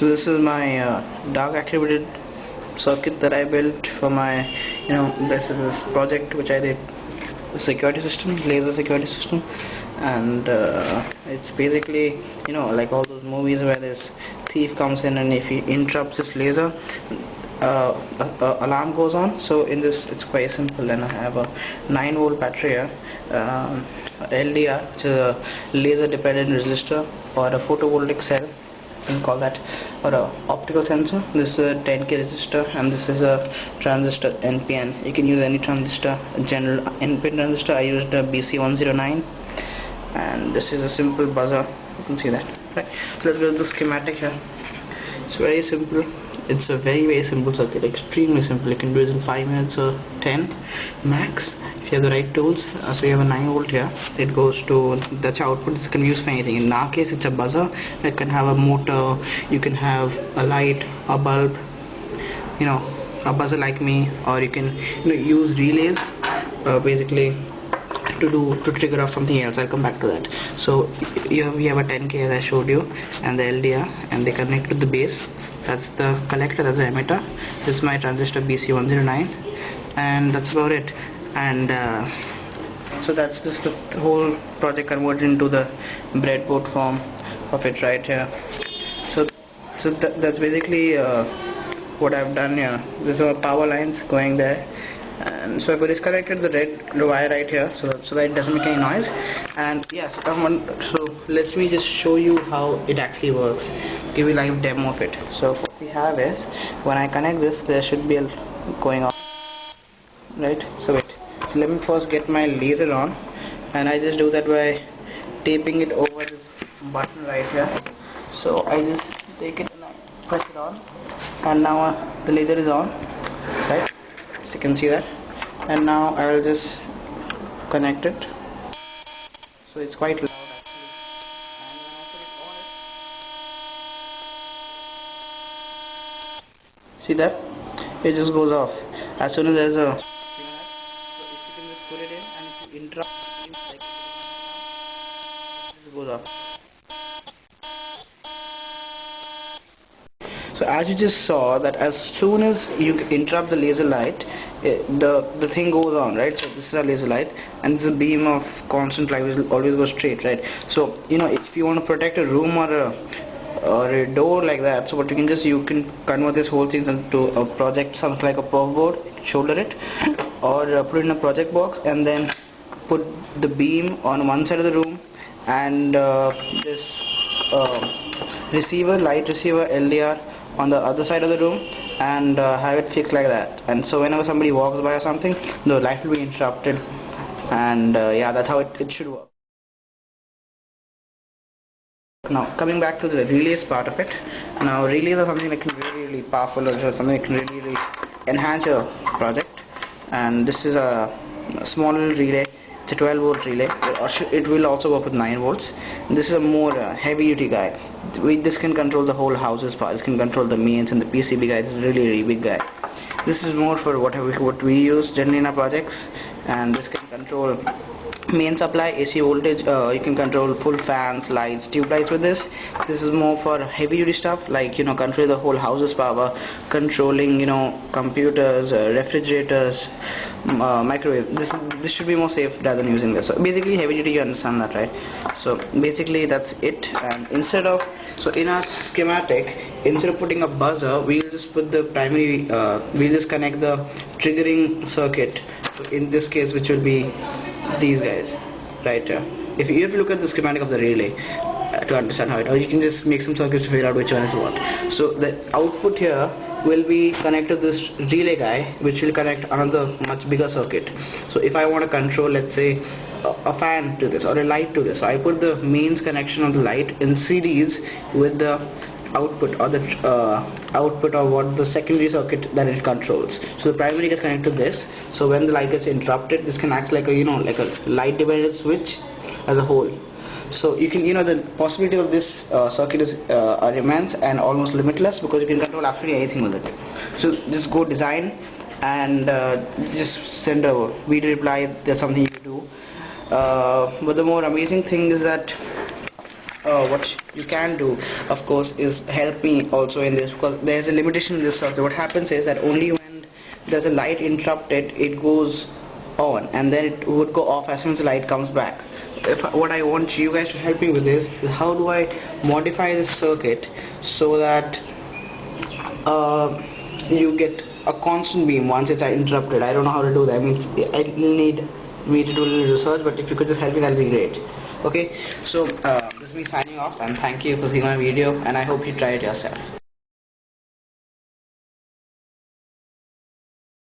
So this is my dark activated circuit that I built for my, this is this project which I did, security system, laser security system. And it's basically, like all those movies where this thief comes in and if he interrupts this laser, alarm goes on. So in this it's quite simple, and I have a 9-volt battery here, LDR, which is a laser dependent resistor, or a photovoltaic cell, you can call that, or a optical sensor. This is a 10k resistor, and this is a transistor NPN. You can use any transistor, a general NPN transistor. I used a BC109, and this is a simple buzzer. You can see that, right? So let's go to the schematic here. It's very simple. It's a very simple circuit, extremely simple. You can do it in 5 minutes or 10 max if you have the right tools. So we have a 9-volt here. It goes to, that's output. It can be used for anything. In our case, it's a buzzer. It can have a motor. You can have a light, a bulb, a buzzer like me, or you can use relays basically to trigger off something else. I'll come back to that. So here we have a 10k as I showed you, and the LDR, and they connect to the base. That's the collector, that's the emitter. This is my transistor BC109, and that's about it. And so that's just the whole project converted into the breadboard form of it right here. So that's basically what I've done here. These are power lines going there, and so I've disconnected the red wire right here, so that it doesn't make any noise. And yes, so let me just show you how it actually works, give you a live demo of it. So what we have is, when I connect this, there should be a going on, right? So wait, so let me first get my laser on, and I just do that by taping it over this button right here. So I just take it and I press it on, and now the laser is on, right? So you can see that. And now I'll just connect it. So it's quite loud actually. And see that? It just goes off as soon as there's a. So if you can just put it in, and if you interrupt, like it goes off. So as you just saw, that as soon as you interrupt the laser light, the thing goes on, right? So this is a laser light, and this is a beam of constant light will always go straight, right? So if you want to protect a room or a door like that, so what you can convert this whole thing into a project, something like a perf board, shoulder it, or put it in a project box, and then put the beam on one side of the room, and this light receiver LDR on the other side of the room, and have it fixed like that. And so whenever somebody walks by or something, the light will be interrupted, and yeah, that's how it should work. Now coming back to the relays part of it. Now relays are something that can be really powerful, or something that can really enhance your project. And this is a small relay. It's a 12-volt relay. It will also work with 9 volts. This is a more heavy-duty guy. This can control the whole house's power. This can control the mains and the PCB guy. This is really big guy. This is more for what we use generally in our projects, and this can control main supply, AC voltage. You can control full fans, lights, tube lights with this. This is more for heavy duty stuff, like control the whole house's power, controlling computers, refrigerators, microwave. This should be more safe rather than using this. So basically heavy duty, you understand that, right? So basically that's it. And so in our schematic, instead of putting a buzzer, we'll just put the primary, we'll just connect the triggering circuit. So in this case, which will be these guys right here. If you have to look at the schematic of the relay to understand how it, or you can just make some circuits to figure out which one is what. So the output here will be connected to this relay guy, which will connect another much bigger circuit. So if I want to control, let's say, a fan to this or a light to this, so I put the mains connection of the light in series with the output, or the output of what the secondary circuit that it controls. So the primary gets connected to this. So when the light gets interrupted, this can act like a like a light divider switch as a whole. So you can the possibility of this circuit is immense and almost limitless, because you can control absolutely anything with it. So just go design and just send a video reply if there's something you do. But the more amazing thing is that what you can do, of course, is help me also in this, because there's a limitation in this circuit. What happens is that only when there's a light interrupted, it goes on, and then it would go off as soon as the light comes back. What I want you guys to help me with is how do I modify this circuit so that you get a constant beam once it's interrupted. I don't know how to do that. I mean, I need me to do a little research, but if you could just help me, that'll be great. Okay, so this is me signing off, and thank you for seeing my video, and I hope you try it yourself.